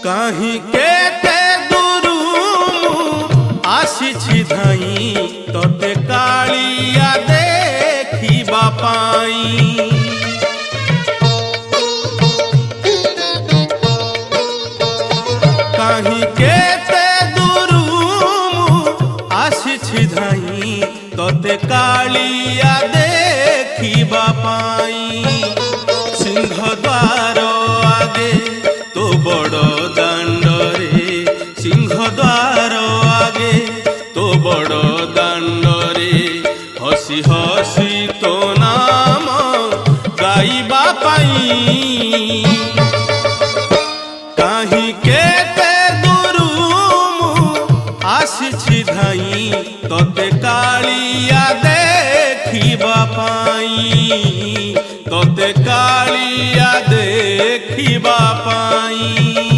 कहीं केते दूरू आसी धाई तोते कालिया देखिबा पाई। कहीं केते दूरू आसी धाई तोते कालिया देखिबा पाई। सिंहद्वार आगे तो बड़ दांडरे, सिंहद्वार आगे तो बड़ दांडरे हसी हसी तो नाम गाइबा पाई। कहीं केते दूरू आसी धाई तोते कालिया देखिबा पाई, तोते कालिया देखिबा पाई।